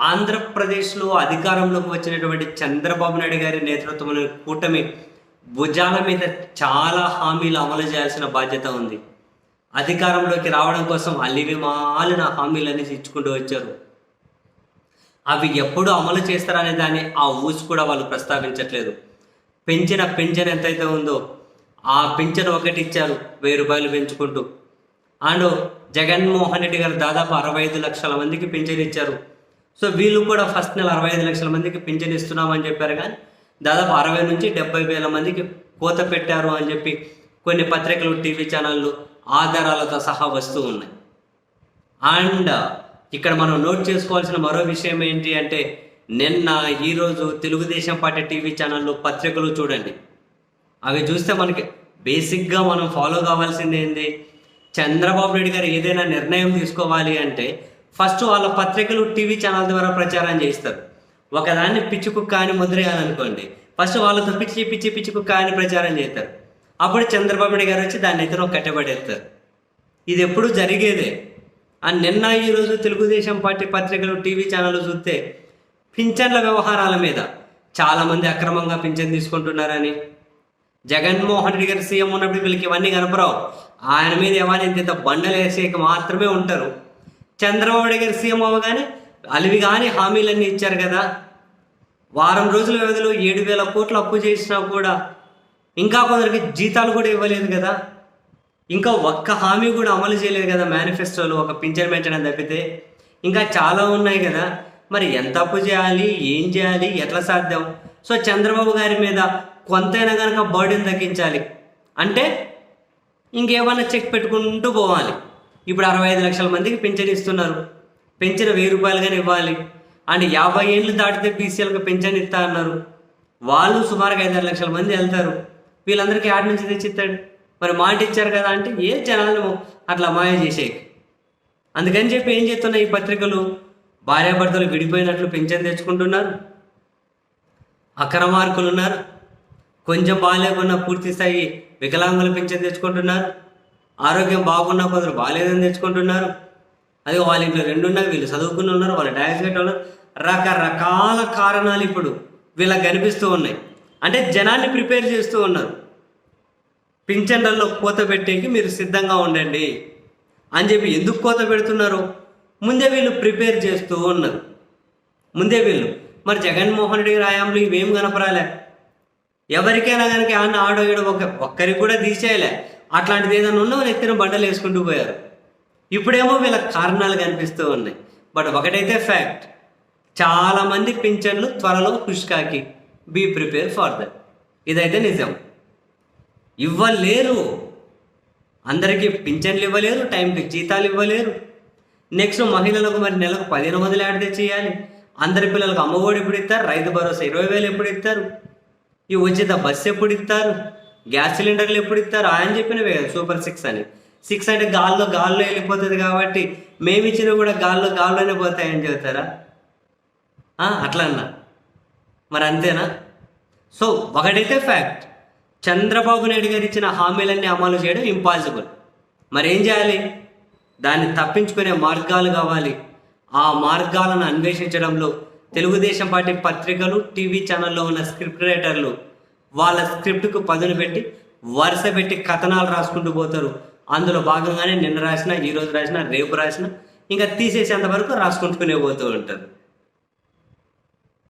ఆంధ్రప్రదేశ్‌లో అధికారంలోకి వచ్చినటువంటి చంద్రబాబు నాయుడు గారి నేతృత్వంలోని కూటమి భుజాల మీద చాలా హామీలు అమలు చేయాల్సిన బాధ్యత ఉంది. అధికారంలోకి రావడం కోసం అల్లివిమాలిన హామీలన్నీ ఇచ్చుకుంటూ వచ్చారు. అవి ఎప్పుడు అమలు చేస్తారనే దాన్ని ఆ ఊసి కూడా వాళ్ళు ప్రస్తావించట్లేదు. పెంచిన పింఛన్ ఎంతైతే ఉందో ఆ పింఛన్ ఒకటి ఇచ్చారు, 1000 రూపాయలు పెంచుకుంటూ. అండ్ జగన్మోహన్ రెడ్డి గారు దాదాపు 65 లక్షల మందికి పింఛన్ ఇచ్చారు. సో వీళ్ళు కూడా ఫస్ట్ నెల 65 లక్షల మందికి పింఛన్ ఇస్తున్నామని చెప్పారు, కానీ దాదాపు 60 నుంచి 70 వేల మందికి కోత పెట్టారు అని చెప్పి కొన్ని పత్రికలు, టీవీ ఛానళ్ళు ఆధారాలతో సహా వస్తూ ఉన్నాయి. అండ్ ఇక్కడ మనం నోట్ చేసుకోవాల్సిన మరో విషయం ఏంటి అంటే, నిన్న ఈరోజు తెలుగుదేశం పార్టీ టీవీ ఛానళ్ళు, పత్రికలు చూడండి. అవి చూస్తే మనకి బేసిక్గా మనం ఫాలో కావాల్సింది ఏంటి, చంద్రబాబు నాయుడు గారు ఏదైనా నిర్ణయం తీసుకోవాలి అంటే ఫస్ట్ వాళ్ళ పత్రికలు, టీవీ ఛానల్ ద్వారా ప్రచారం చేస్తారు. ఒకదాన్ని పిచ్చి కుక్క అని ముద్రేయాలనుకోండి, ఫస్ట్ వాళ్ళతో పిచ్చి పిచ్చి పిచ్చి కుక్క అని ప్రచారం చేస్తారు. అప్పుడు చంద్రబాబు నాయుడు గారు వచ్చి దాన్ని అయితే కట్టబడేస్తారు. ఇది ఎప్పుడు జరిగేదే. అండ్ నిన్న ఈరోజు తెలుగుదేశం పార్టీ పత్రికలు, టీవీ ఛానళ్ళు చూస్తే పింఛన్ల వ్యవహారాల మీద చాలామంది అక్రమంగా పింఛన్ తీసుకుంటున్నారని, జగన్మోహన్ రెడ్డి గారు సీఎం ఉన్నప్పుడు వీళ్ళకి ఇవన్నీ కనపరావు, ఆయన మీద ఎవరైనా ఇంత బండలు వేసేకి మాత్రమే ఉంటారు. చంద్రబాబు నాయుడు గారు సీఎం అవ్వగానే అలివి కానీ హామీలన్నీ ఇచ్చారు కదా. వారం రోజుల వ్యవధిలో 7,000 కోట్లు అప్పు చేసినా కూడా ఇంకా కొందరికి జీతాలు కూడా ఇవ్వలేదు కదా. ఇంకా ఒక్క హామీ కూడా అమలు చేయలేదు కదా మేనిఫెస్టోలో, ఒక పింఛన్ పెంచడం తప్పితే. ఇంకా చాలా ఉన్నాయి కదా. మరి ఎంత అప్పు చేయాలి, ఏం చేయాలి, ఎట్లా సాధ్యం? సో చంద్రబాబు గారి మీద కొంతైనా కనుక బర్డెన్ తగ్గించాలి అంటే ఇంకేమన్నా చెక్ పెట్టుకుంటూ పోవాలి. ఇప్పుడు 65 లక్షల మందికి పింఛన్ ఇస్తున్నారు, పెంచిన 1000 రూపాయలు కానీ ఇవ్వాలి. అండ్ 50 ఏళ్ళు దాటితే బీసీఎల్కి పింఛన్ ఇస్తా అన్నారు. వాళ్ళు సుమారుగా 5-6 లక్షల మంది వెళ్తారు. వీళ్ళందరికీ ఆడి నుంచి తెచ్చిస్తాడు. మరి మాట ఇచ్చారు కదా అంటే ఏ జనాలను అట్లా మాయ చేసేకి. అందుకని చెప్పి ఏం చేస్తున్నాయి ఈ పత్రికలు, భార్యాభర్తలు విడిపోయినట్లు పింఛన్ తెచ్చుకుంటున్నారు, అక్రమార్కులు ఉన్నారు, కొంచెం బాగాలేకున్నా పూర్తి స్థాయి వికలాంగులు పింఛన్ తెచ్చుకుంటున్నారు, ఆరోగ్యం బాగున్నా కొందరు బాగాలేదని తెచ్చుకుంటున్నారు. అదే వాళ్ళ ఇంట్లో 2 ఉన్నాయి, వీళ్ళు చదువుకుని ఉన్నారు, వాళ్ళు ట్యాక్స్ కట్టి ఉన్నారు. రకరకాల కారణాలు ఇప్పుడు వీళ్ళకి కనిపిస్తూ ఉన్నాయి. అంటే జనాన్ని ప్రిపేర్ చేస్తూ ఉన్నారు. పింఛన్లలో కోత పెట్టేకి మీరు సిద్ధంగా ఉండండి అని చెప్పి ఎందుకు కోత పెడుతున్నారు, ముందే వీళ్ళు ప్రిపేర్ చేస్తూ ఉన్నారు. ముందే వీళ్ళు మరి జగన్మోహన్ రెడ్డి హయాంలో ఇవేం కనపరాలే. ఎవరికైనా కనుక అన్న ఆడో ఏడో ఒక్కరికి కూడా తీసేయలే. అట్లాంటిది ఏదైనా ఉన్నా వాళ్ళు ఎత్తిన బండలు వేసుకుంటూ పోయారు. ఇప్పుడేమో వీళ్ళ కారణాలు కనిపిస్తూ ఉన్నాయి. బట్ ఒకటైతే ఫ్యాక్ట్, చాలామంది పింఛన్లు త్వరలో పుష్కాకి. Be prepare for that. ఇదైతే నిజం. ఇవ్వలేరు, అందరికీ పింఛన్లు ఇవ్వలేరు, టైంకి జీతాలు ఇవ్వలేరు. నెక్స్ట్ మహిళలకు మరి నెలకు 1500 యాడ్ తెచ్చేయాలి. అందరి పిల్లలకు అమ్మఒడి ఎప్పుడు ఇస్తారు, రైతు భరోసా 20,000 ఎప్పుడు ఇస్తారు, ఈ ఉచిత బస్సు ఎప్పుడు ఇస్తారు, గ్యాస్ సిలిండర్లు ఎప్పుడు ఇస్తారు. ఆయన చెప్పినవే కదా సూపర్ 6 అని. 6 అంటే గాల్లో వెళ్ళిపోతుంది కాబట్టి మేము ఇచ్చినా కూడా గాల్లోనే పోతాయని చెబుతారా? అట్లా అన్నా మరి అంతేనా? సో ఒకటైతే ఫ్యాక్ట్, చంద్రబాబు నాయుడు గారు ఇచ్చిన హామీలన్నీ అమలు చేయడం ఇంపాసిబుల్. మరి ఏం చేయాలి? దాన్ని తప్పించుకునే మార్గాలు కావాలి. ఆ మార్గాలను అన్వేషించడంలో తెలుగుదేశం పార్టీ పత్రికలు, టీవీ ఛానల్లో ఉన్న స్క్రిప్ట్ రైటర్లు వాళ్ళ స్క్రిప్ట్కు పదును పెట్టి వరుస పెట్టి కథనాలు రాసుకుంటూ పోతారు. అందులో భాగంగానే నిన్న రాసిన, ఈరోజు రాసిన, రేపు రాసిన, ఇంకా తీసేసేంత వరకు రాసుకుంటూనే పోతూ ఉంటారు.